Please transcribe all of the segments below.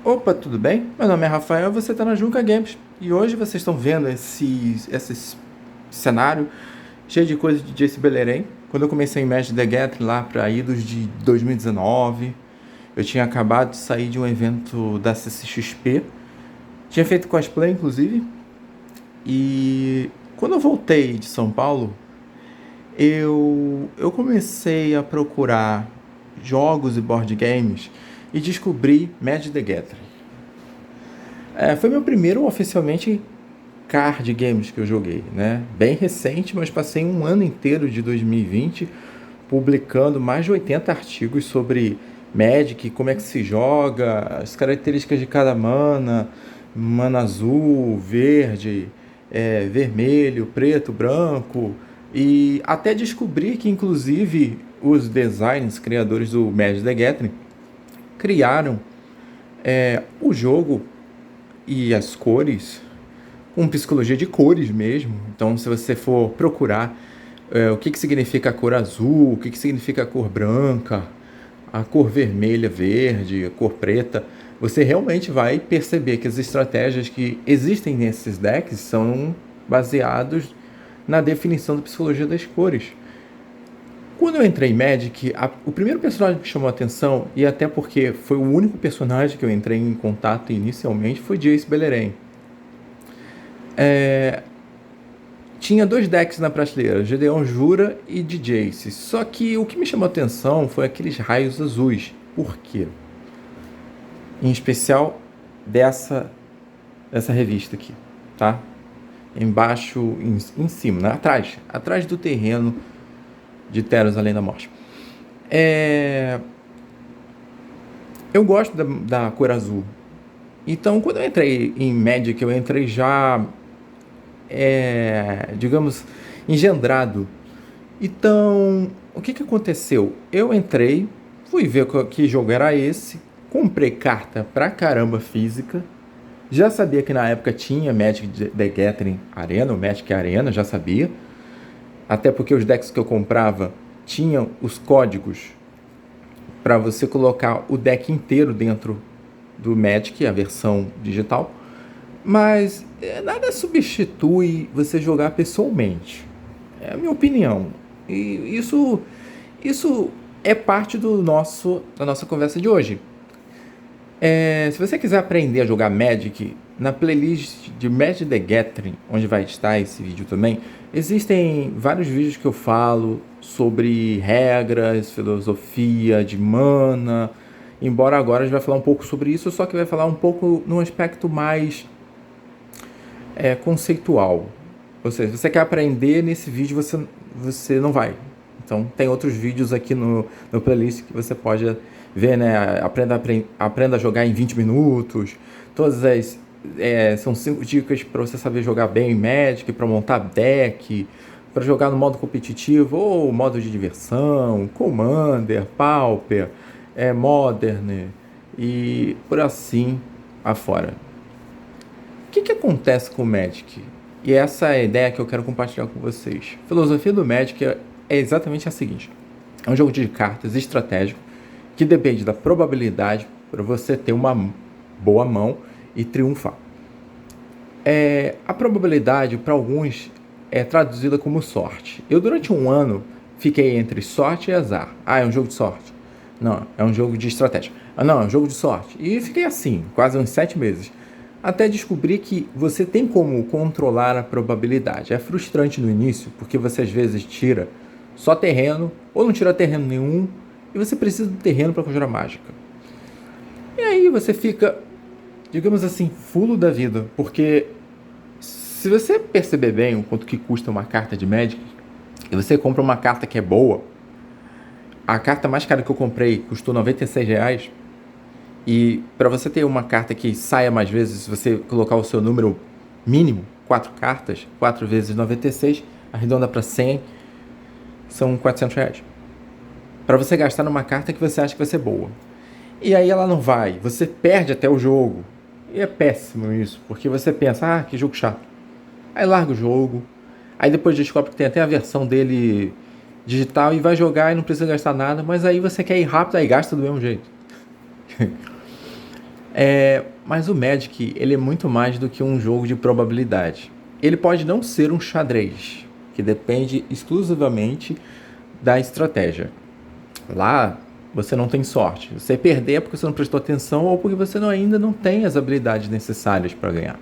Opa, tudo bem? Meu nome é Rafael, você está na Junca Games. E hoje vocês estão vendo esse cenário cheio de coisas de Jace Beleren. Quando eu comecei em Magic the Gathering lá para idos de 2019, eu tinha acabado de sair de um evento da CCXP. Tinha feito cosplay, inclusive. E quando eu voltei de São Paulo, eu comecei a procurar jogos e board games e descobri Magic the Gathering. Foi meu primeiro oficialmente card games que eu joguei, né? Bem recente, mas passei um ano inteiro de 2020 publicando mais de 80 artigos sobre Magic, como é que se joga, as características de cada mana, mana azul, verde, vermelho, preto, branco, e até descobri que inclusive os designers, criadores do Magic the Gathering, criaram o jogo e as cores com psicologia de cores mesmo. Então, se você for procurar o que significa a cor azul, o que significa a cor branca, a cor vermelha, verde, a cor preta, você realmente vai perceber que as estratégias que existem nesses decks são baseados na definição da psicologia das cores. Quando eu entrei em Magic, o primeiro personagem que chamou a atenção, e até porque foi o único personagem que eu entrei em contato inicialmente, foi Jace Beleren. Tinha dois decks na prateleira, Gedeon Jura e de Jace. Só que o que me chamou a atenção foi aqueles raios azuis. Por quê? Em especial dessa revista aqui, tá? Embaixo, em cima, né? Atrás do terreno de Teros Além da Morte. Eu gosto da cor azul. Então, quando eu entrei em Magic, eu entrei já, digamos, engendrado. Então, o que aconteceu? Eu entrei, fui ver que jogo era esse, comprei carta pra caramba física, já sabia que na época tinha Magic the Gathering Arena, o Magic Arena, já sabia. Até porque os decks que eu comprava tinham os códigos para você colocar o deck inteiro dentro do Magic, a versão digital. Mas nada substitui você jogar pessoalmente. É a minha opinião. E isso é parte da nossa conversa de hoje. Se você quiser aprender a jogar Magic, na playlist de Magic the Gathering, onde vai estar esse vídeo também, existem vários vídeos que eu falo sobre regras, filosofia de mana. Embora agora a gente vai falar um pouco sobre isso, só que vai falar um pouco num aspecto mais conceitual. Ou seja, se você quer aprender nesse vídeo, você não vai. Então tem outros vídeos aqui no playlist que você pode ver, né? Aprenda a jogar em 20 minutos. Todas as. São 5 dicas para você saber jogar bem Magic, para montar deck, para jogar no modo competitivo ou modo de diversão, Commander, Pauper, Modern e por assim afora. O que acontece com o Magic? E essa é a ideia que eu quero compartilhar com vocês. A filosofia do Magic é exatamente a seguinte: é um jogo de cartas estratégico que depende da probabilidade para você ter uma boa mão e triunfar. A probabilidade para alguns é traduzida como sorte. Eu durante um ano fiquei entre sorte e azar. É um jogo de sorte. Não, é um jogo de estratégia. Não, é um jogo de sorte. E fiquei assim, quase uns 7 meses. Até descobrir que você tem como controlar a probabilidade. É frustrante no início, porque você às vezes tira só terreno, ou não tira terreno nenhum, e você precisa do terreno para conjurar mágica. E aí você fica, digamos assim, fulo da vida, porque se você perceber bem o quanto que custa uma carta de Magic, e você compra uma carta que é boa, a carta mais cara que eu comprei custou R$ 96, e para você ter uma carta que saia mais vezes, se você colocar o seu número mínimo, 4 cartas, 4 vezes 96, arredonda para 100, são R$ 400. Para você gastar numa carta que você acha que vai ser boa. E aí ela não vai, você perde até o jogo. E é péssimo isso, porque você pensa, que jogo chato. Aí larga o jogo, aí depois descobre que tem até a versão dele digital e vai jogar e não precisa gastar nada, mas aí você quer ir rápido, aí gasta do mesmo jeito. Mas o Magic, ele é muito mais do que um jogo de probabilidade. Ele pode não ser um xadrez, que depende exclusivamente da estratégia. Lá, você não tem sorte. Você perder é porque você não prestou atenção ou porque você ainda não tem as habilidades necessárias para ganhar.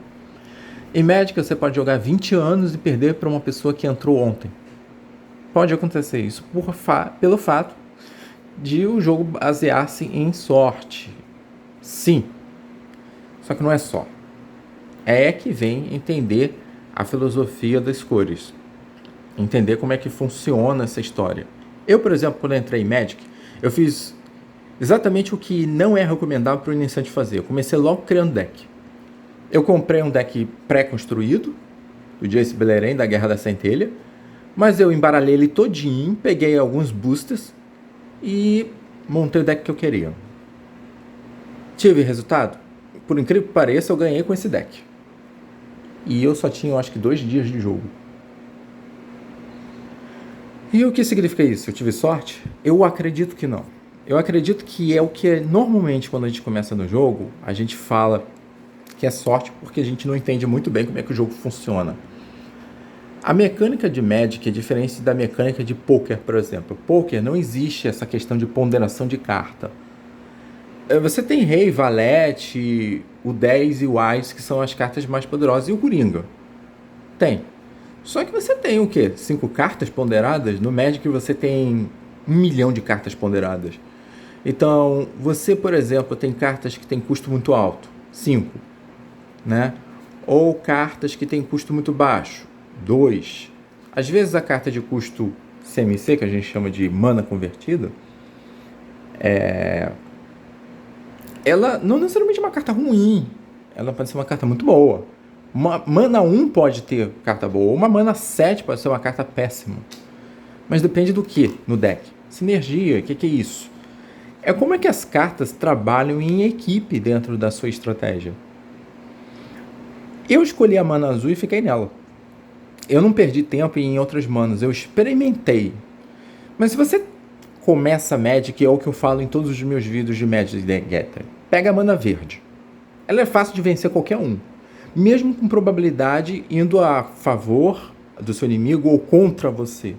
Em Magic, você pode jogar 20 anos e perder para uma pessoa que entrou ontem. Pode acontecer isso pelo fato de o jogo basear-se em sorte. Sim, só que não é só. É que vem entender a filosofia das cores. Entender como é que funciona essa história. Eu, por exemplo, quando entrei em Magic, eu fiz exatamente o que não é recomendável para o iniciante fazer. Eu comecei logo criando deck. Eu comprei um deck pré-construído, do Jace Beleren, da Guerra da Centelha, mas eu embaralhei ele todinho, peguei alguns boosters e montei o deck que eu queria. Tive resultado? Por incrível que pareça, eu ganhei com esse deck. E eu só tinha, eu acho que 2 dias de jogo. E o que significa isso? Eu tive sorte? Eu acredito que não. Eu acredito que é o que normalmente quando a gente começa no jogo, a gente fala que é sorte porque a gente não entende muito bem como é que o jogo funciona. A mecânica de Magic é diferente da mecânica de Poker, por exemplo. Poker não existe essa questão de ponderação de carta. Você tem Rei, Valete, o 10 e o Ás, que são as cartas mais poderosas, e o Coringa. Tem. Só que você tem o quê? 5 cartas ponderadas? No Magic você tem 1 milhão de cartas ponderadas. Então, você, por exemplo, tem cartas que têm custo muito alto, 5, né? Ou cartas que têm custo muito baixo, 2. Às vezes a carta de custo CMC, que a gente chama de mana convertida, ela não necessariamente é uma carta ruim, ela pode ser uma carta muito boa. Uma mana 1 pode ter carta boa, uma mana 7 pode ser uma carta péssima. Mas depende do que no deck? Sinergia, o que é isso? É como é que as cartas trabalham em equipe dentro da sua estratégia. Eu escolhi a mana azul e fiquei nela. Eu não perdi tempo em outras manas, eu experimentei. Mas se você começa Magic, é o que eu falo em todos os meus vídeos de Magic the Gathering, pega a mana verde. Ela é fácil de vencer qualquer um, mesmo com probabilidade indo a favor do seu inimigo ou contra você.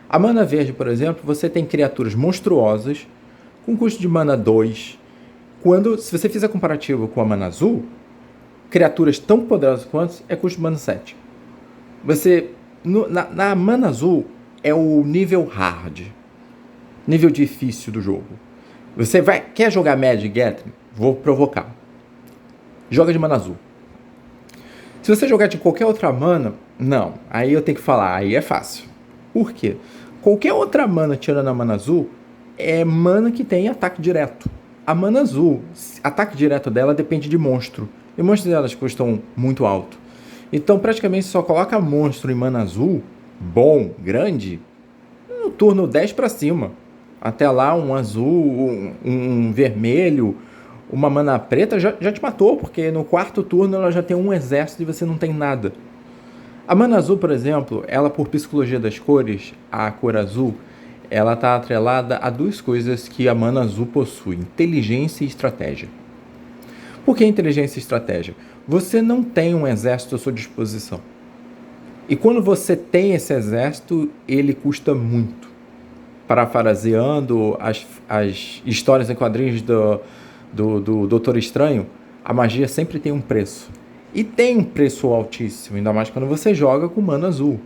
A mana verde, por exemplo, você tem criaturas monstruosas com custo de mana 2. Se você fizer comparativo com a mana azul, criaturas tão poderosas quanto é custo de mana 7. Na mana azul é o nível hard, nível difícil do jogo. Quer jogar Magic Gathering? Vou provocar. Joga de mana azul. Se você jogar de qualquer outra mana, não. Aí eu tenho que falar, aí é fácil. Por quê? Qualquer outra mana tirando a mana azul é mana que tem ataque direto. A mana azul, ataque direto dela depende de monstro. E monstros delas custam muito alto. Então praticamente só coloca monstro em mana azul, bom, grande, no turno 10 para cima. Até lá um azul, um vermelho, uma mana preta já te matou, porque no 4º turno ela já tem um exército e você não tem nada. A mana azul, por exemplo, ela por psicologia das cores, a cor azul, ela está atrelada a 2 coisas que a mana azul possui: inteligência e estratégia. Por que inteligência e estratégia? Você não tem um exército à sua disposição. E quando você tem esse exército, ele custa muito. Parafraseando as histórias em quadrinhos do Doutor Estranho, a magia sempre tem um preço. E tem um preço altíssimo, ainda mais quando você joga com mana azul.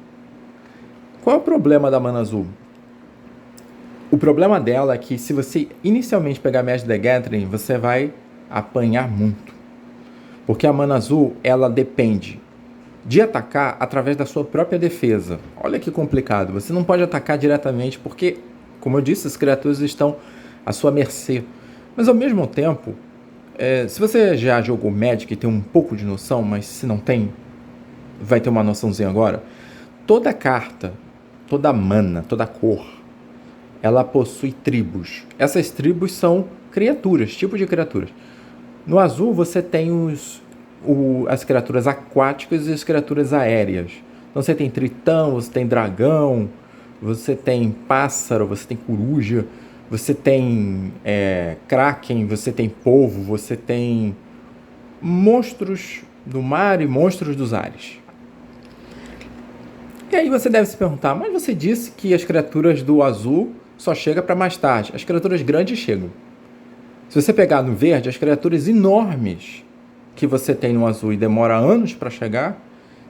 Qual é o problema da mana azul? O problema dela é que se você inicialmente pegar Magic the Gathering, você vai apanhar muito. Porque a mana azul, ela depende de atacar através da sua própria defesa. Olha que complicado. Você não pode atacar diretamente porque, como eu disse, as criaturas estão à sua mercê. Mas ao mesmo tempo, se você já jogou Magic e tem um pouco de noção, mas se não tem, vai ter uma noçãozinha agora. Toda carta, toda mana, toda cor, ela possui tribos. Essas tribos são criaturas, tipos de criaturas. No azul você tem as criaturas aquáticas e as criaturas aéreas. Então você tem tritão, você tem dragão, você tem pássaro, você tem coruja. você tem Kraken, você tem polvo, você tem monstros do mar e monstros dos ares. E aí você deve se perguntar, mas você disse que as criaturas do azul só chegam para mais tarde. As criaturas grandes chegam. Se você pegar no verde, as criaturas enormes que você tem no azul e demora anos para chegar,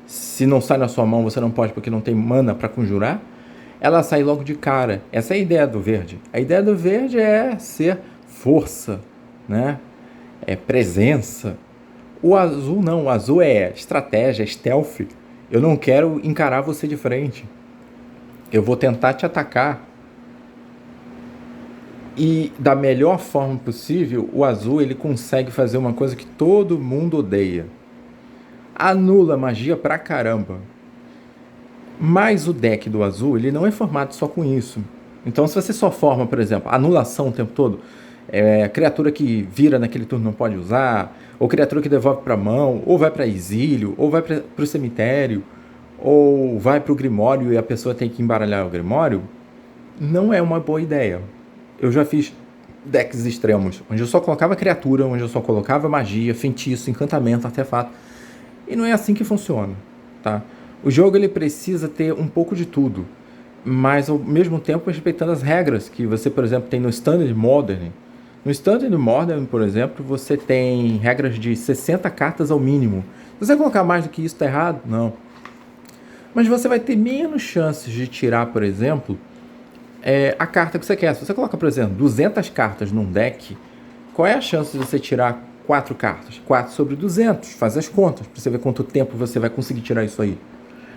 se não sai na sua mão, você não pode porque não tem mana para conjurar, ela sai logo de cara. Essa é a ideia do verde. A ideia do verde é ser força, né? É presença. O azul não, o azul é estratégia, é stealth. Eu não quero encarar você de frente. Eu vou tentar te atacar. E da melhor forma possível, o azul ele consegue fazer uma coisa que todo mundo odeia. Anula magia pra caramba. Mas o deck do azul, ele não é formado só com isso. Então se você só forma, por exemplo, anulação o tempo todo, criatura que vira naquele turno não pode usar, ou criatura que devolve para mão, ou vai para exílio, ou vai para o cemitério, ou vai para o Grimório e a pessoa tem que embaralhar o Grimório, não é uma boa ideia. Eu já fiz decks extremos, onde eu só colocava criatura, onde eu só colocava magia, feitiço, encantamento, artefato, e não é assim que funciona, tá? O jogo ele precisa ter um pouco de tudo, mas ao mesmo tempo respeitando as regras que você, por exemplo, tem no Standard Modern. No Standard Modern, por exemplo, você tem regras de 60 cartas ao mínimo. Se você colocar mais do que isso, está errado? Não. Mas você vai ter menos chances de tirar, por exemplo, a carta que você quer. Se você coloca, por exemplo, 200 cartas num deck, qual é a chance de você tirar 4 cartas? 4 sobre 200. Faz as contas, para você ver quanto tempo você vai conseguir tirar isso aí.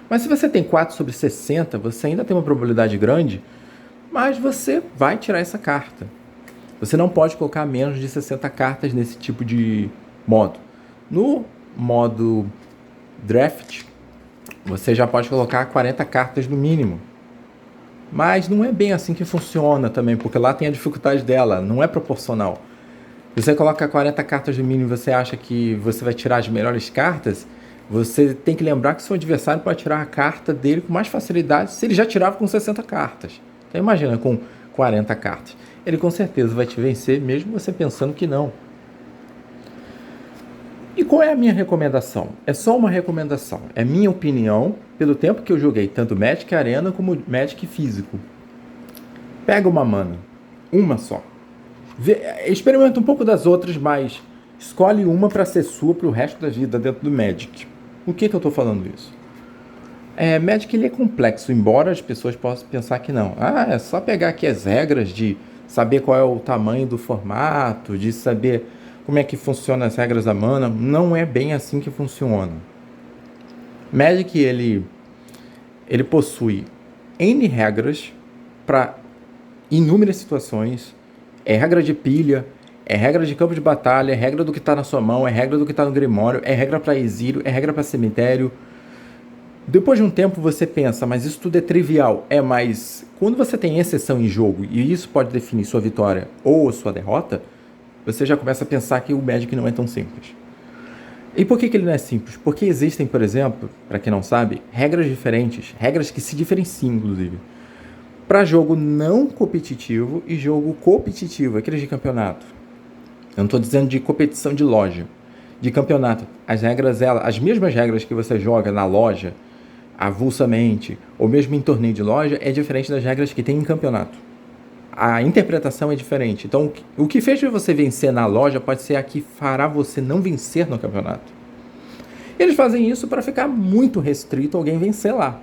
Mas se você tem 4 sobre 60, você ainda tem uma probabilidade grande, mas você vai tirar essa carta. Você não pode colocar menos de 60 cartas nesse tipo de modo. No modo draft, você já pode colocar 40 cartas no mínimo. Mas não é bem assim que funciona também, porque lá tem a dificuldade dela, não é proporcional. Se você coloca 40 cartas no mínimo e você acha que você vai tirar as melhores cartas, você tem que lembrar que seu adversário pode tirar a carta dele com mais facilidade se ele já tirava com 60 cartas. Então imagina com 40 cartas. Ele com certeza vai te vencer, mesmo você pensando que não. E qual é a minha recomendação? É só uma recomendação. É minha opinião, pelo tempo que eu joguei tanto Magic Arena como Magic físico. Pega uma mana. Uma só. Experimenta um pouco das outras, mas escolhe uma para ser sua para o resto da vida dentro do Magic. Por que eu estou falando isso? Magic ele é complexo, embora as pessoas possam pensar que não. É só pegar aqui as regras de saber qual é o tamanho do formato, de saber como é que funcionam as regras da mana. Não é bem assim que funciona. Magic ele possui N regras para inúmeras situações. É regra de pilha, é regra de campo de batalha, é regra do que está na sua mão, é regra do que está no Grimório, é regra para exílio, é regra para cemitério. Depois de um tempo você pensa, mas isso tudo é trivial. Mas quando você tem exceção em jogo, e isso pode definir sua vitória ou sua derrota, você já começa a pensar que o Magic não é tão simples. E por que ele não é simples? Porque existem, por exemplo, para quem não sabe, regras diferentes, regras que se diferenciam, inclusive, para jogo não competitivo e jogo competitivo, aqueles de campeonato. Eu não estou dizendo de competição de loja, de campeonato. As regras, as mesmas regras que você joga na loja, avulsamente, ou mesmo em torneio de loja, é diferente das regras que tem em campeonato. A interpretação é diferente. Então, o que fez você vencer na loja pode ser a que fará você não vencer no campeonato. Eles fazem isso para ficar muito restrito alguém vencer lá.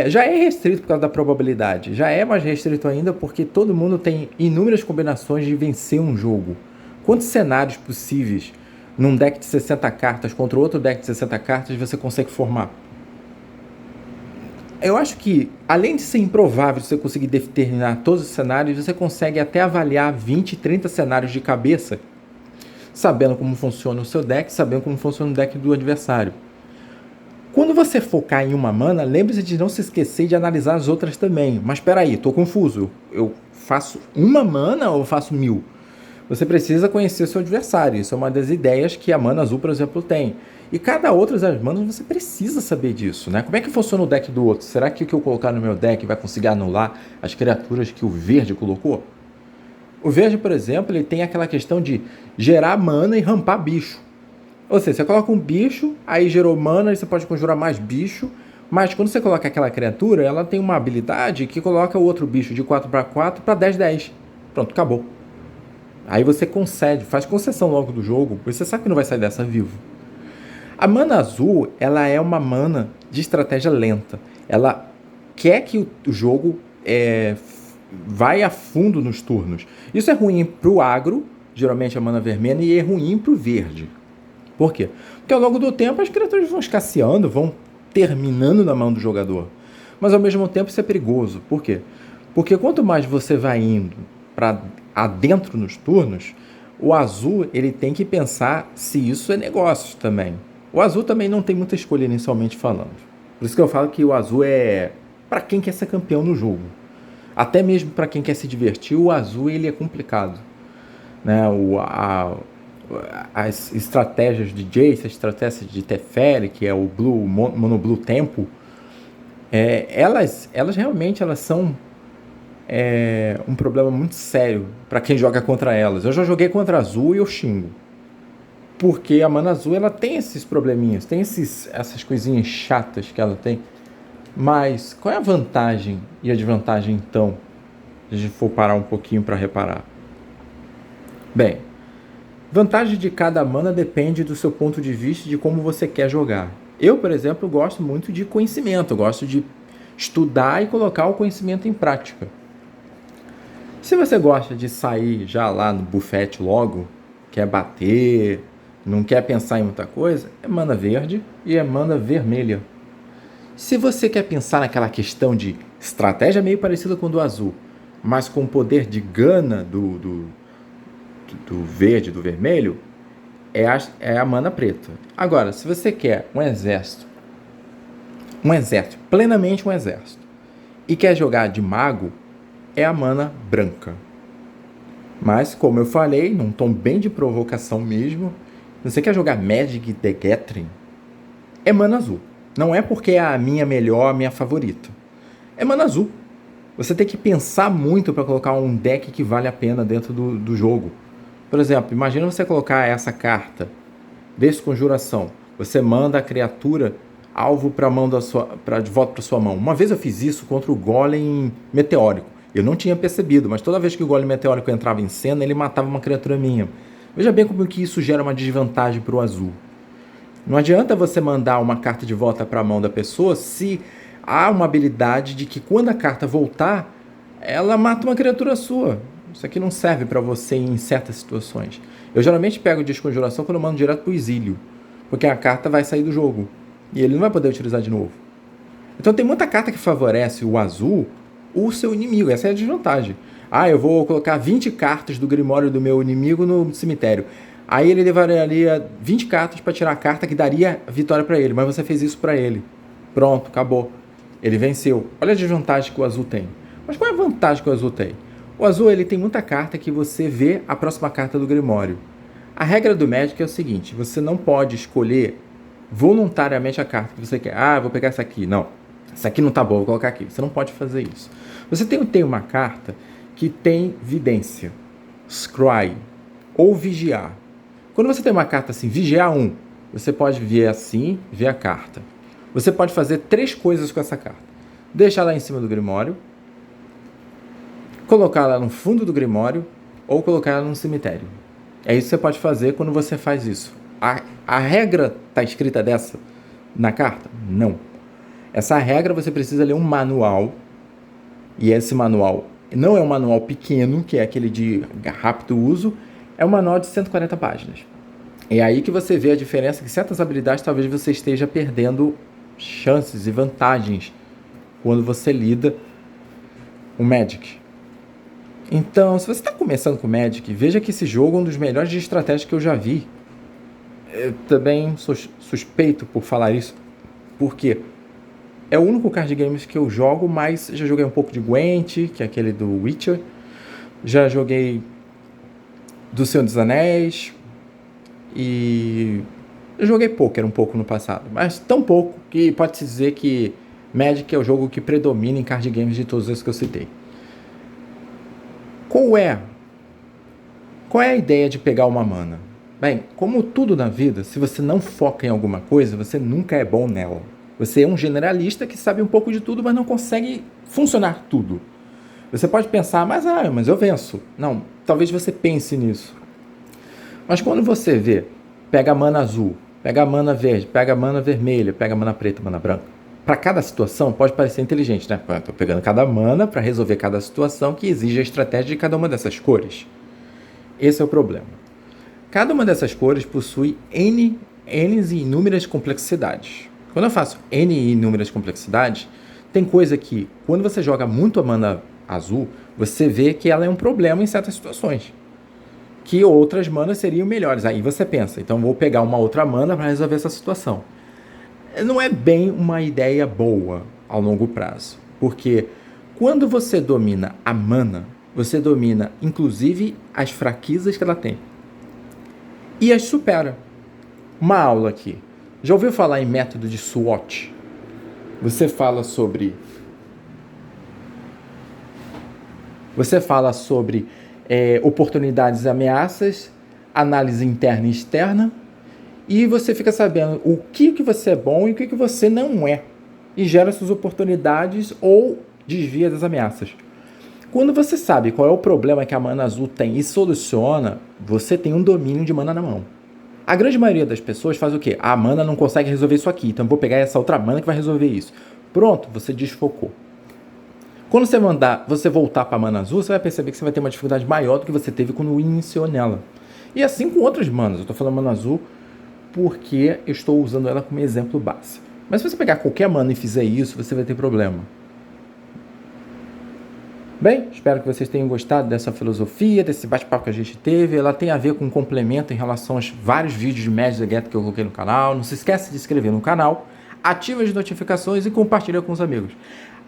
Já é restrito por causa da probabilidade. Já é mais restrito ainda porque todo mundo tem inúmeras combinações de vencer um jogo. Quantos cenários possíveis num deck de 60 cartas contra outro deck de 60 cartas você consegue formar? Eu acho que, além de ser improvável você conseguir determinar todos os cenários, você consegue até avaliar 20, 30 cenários de cabeça, sabendo como funciona o seu deck, sabendo como funciona o deck do adversário. Quando você focar em uma mana, lembre-se de não se esquecer de analisar as outras também. Mas espera aí, estou confuso. Eu faço uma mana ou eu faço 1000? você precisa conhecer o seu adversário. Isso é uma das ideias que a mana azul, por exemplo, tem. E cada outra das manas você precisa saber disso, né? Como é que funciona o deck do outro? Será que o que eu colocar no meu deck vai conseguir anular as criaturas que o verde colocou? O verde, por exemplo, ele tem aquela questão de gerar mana e rampar bicho. Ou seja, você coloca um bicho, aí gerou mana, e você pode conjurar mais bicho, mas quando você coloca aquela criatura, ela tem uma habilidade que coloca o outro bicho de 4/4 para 10/10. Pronto, acabou. Aí você concede, faz concessão logo do jogo, porque você sabe que não vai sair dessa vivo. A mana azul, ela é uma mana de estratégia lenta. Ela quer que o jogo vai a fundo nos turnos. Isso é ruim pro agro, geralmente a mana vermelha, e é ruim pro verde. Por quê? Porque ao longo do tempo as criaturas vão escasseando, vão terminando na mão do jogador. Mas ao mesmo tempo isso é perigoso. Por quê? Porque quanto mais você vai indo para adentro nos turnos, o azul ele tem que pensar se isso é negócio também. O azul também não tem muita escolha inicialmente falando. Por isso que eu falo que o azul é para quem quer ser campeão no jogo. Até mesmo para quem quer se divertir, o azul ele é complicado. Né? As estratégias de Jace, a estratégia de Teferi, que é o Blue, Mono Blue Tempo, elas realmente são um problema muito sério para quem joga contra elas. Eu já joguei contra a azul e eu xingo. Porque a mana azul ela tem esses probleminhas, tem essas coisinhas chatas que ela tem. Mas qual é a vantagem e a desvantagem então? Se a gente for parar um pouquinho para reparar. Bem, vantagem de cada mana depende do seu ponto de vista e de como você quer jogar. Eu, por exemplo, gosto muito de conhecimento, eu gosto de estudar e colocar o conhecimento em prática. Se você gosta de sair já lá no bufete logo, quer bater, não quer pensar em muita coisa, é mana verde e é mana vermelha. Se você quer pensar naquela questão de estratégia meio parecida com o do azul, mas com o poder de gana do verde, do vermelho, é a mana preta. Agora, se você quer um exército, plenamente um exército, e quer jogar de mago, é a mana branca. Mas, como eu falei, num tom bem de provocação mesmo, se você quer jogar Magic the Gathering, é mana azul. Não é porque é a minha melhor, a minha favorita. É mana azul. Você tem que pensar muito para colocar um deck que vale a pena dentro do jogo. Por exemplo, imagina você colocar essa carta, Desconjuração. Você manda a criatura alvo de volta para sua mão. Uma vez eu fiz isso contra o Golem Meteórico. Eu não tinha percebido, mas toda vez que o Golem Meteórico entrava em cena, ele matava uma criatura minha. Veja bem como que isso gera uma desvantagem para o azul. Não adianta você mandar uma carta de volta para a mão da pessoa se há uma habilidade de que quando a carta voltar, ela mata uma criatura sua. Isso aqui não serve para você em certas situações. Eu geralmente pego Desconjuração quando eu mando direto para o exílio, porque a carta vai sair do jogo e ele não vai poder utilizar de novo. Então tem muita carta que favorece o azul, o seu inimigo. Essa é a desvantagem. Eu vou colocar 20 cartas do Grimório do meu inimigo no cemitério. Aí ele levaria 20 cartas para tirar a carta que daria vitória para ele, mas você fez isso para ele. Pronto, acabou. Ele venceu. Olha a desvantagem que o azul tem. Mas qual é a vantagem que o azul tem? O azul ele tem muita carta que você vê a próxima carta do Grimório. A regra do Magic é o seguinte, você não pode escolher voluntariamente a carta que você quer. Vou pegar essa aqui. Não, essa aqui não tá boa, vou colocar aqui. Você não pode fazer isso. Você tem uma carta que tem vidência, scry, ou vigiar. Quando você tem uma carta assim, vigiar 1, você pode ver assim, ver a carta. Você pode fazer 3 coisas com essa carta. Deixar ela em cima do Grimório, colocar ela no fundo do Grimório ou colocar ela no cemitério. É isso que você pode fazer quando você faz isso. A regra está escrita dessa na carta? Não. Essa regra você precisa ler um manual, e esse manual não é um manual pequeno, que é aquele de rápido uso, é um manual de 140 páginas. É aí que você vê a diferença, que certas habilidades talvez você esteja perdendo chances e vantagens quando você lida o Magic. Então, se você está começando com o Magic, veja que esse jogo é um dos melhores de estratégia que eu já vi. Eu também sou suspeito por falar isso, porque é o único card games que eu jogo, mas já joguei um pouco de Gwent, que é aquele do Witcher. Já joguei do Senhor dos Anéis, e eu joguei poker um pouco no passado, mas tão pouco que pode-se dizer que Magic é o jogo que predomina em card games de todos esses que eu citei. Qual é a ideia de pegar uma mana? Bem, como tudo na vida, se você não foca em alguma coisa, você nunca é bom nela. Você é um generalista que sabe um pouco de tudo, mas não consegue funcionar tudo. Você pode pensar, mas eu venço. Não, talvez você pense nisso. Mas quando você vê, pega a mana azul, pega a mana verde, pega a mana vermelha, pega a mana preta, mana branca. Para cada situação pode parecer inteligente, né? Estou pegando cada mana para resolver cada situação que exige a estratégia de cada uma dessas cores. Esse é o problema. Cada uma dessas cores possui N e inúmeras complexidades. Quando eu faço N e inúmeras complexidades, tem coisa que, quando você joga muito a mana azul, você vê que ela é um problema em certas situações. Que outras manas seriam melhores. Aí você pensa, então vou pegar uma outra mana para resolver essa situação. Não é bem uma ideia boa ao longo prazo. Porque quando você domina a mana, você domina, inclusive, as fraquezas que ela tem. E as supera. Uma aula aqui. Já ouviu falar em método de SWOT? Você fala sobre oportunidades e ameaças, análise interna e externa, e você fica sabendo o que você é bom e o que você não é. E gera suas oportunidades ou desvia das ameaças. Quando você sabe qual é o problema que a mana azul tem e soluciona, você tem um domínio de mana na mão. A grande maioria das pessoas faz o quê? A mana não consegue resolver isso aqui, então vou pegar essa outra mana que vai resolver isso. Pronto, você desfocou. Quando você voltar para a mana azul, você vai perceber que você vai ter uma dificuldade maior do que você teve quando iniciou nela. E assim com outras manas. Eu estou falando mana azul porque eu estou usando ela como exemplo base. Mas se você pegar qualquer mana e fizer isso, você vai ter problema. Bem, espero que vocês tenham gostado dessa filosofia, desse bate-papo que a gente teve. Ela tem a ver com um complemento em relação aos vários vídeos de Magic the Gathering que eu coloquei no canal. Não se esqueça de se inscrever no canal, ativa as notificações e compartilha com os amigos.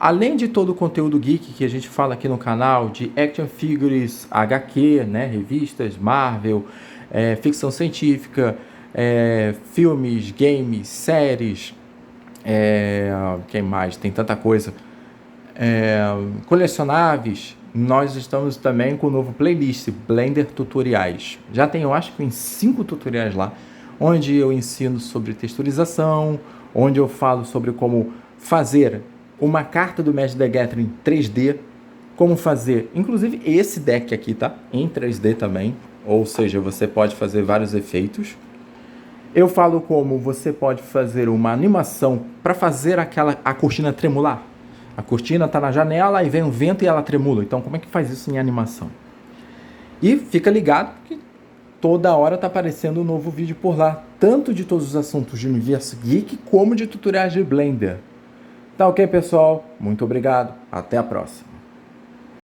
Além de todo o conteúdo geek que a gente fala aqui no canal, de action figures, HQ, né, revistas, Marvel, ficção científica, filmes, games, séries, quem mais? Tem tanta coisa. Colecionáveis, nós estamos também com o novo playlist Blender Tutoriais. Já tem, eu acho que tem 5 tutoriais lá, onde eu ensino sobre texturização, onde eu falo sobre como fazer uma carta do Magic the Gathering 3D, como fazer, inclusive esse deck aqui, tá? Em 3D também, ou seja, você pode fazer vários efeitos. Eu falo como você pode fazer uma animação para fazer a cortina tremular. A cortina está na janela, aí vem um vento e ela tremula. Então, como é que faz isso em animação? E fica ligado que toda hora está aparecendo um novo vídeo por lá, tanto de todos os assuntos de universo geek, como de tutoriais de Blender. Tá ok, pessoal? Muito obrigado. Até a próxima.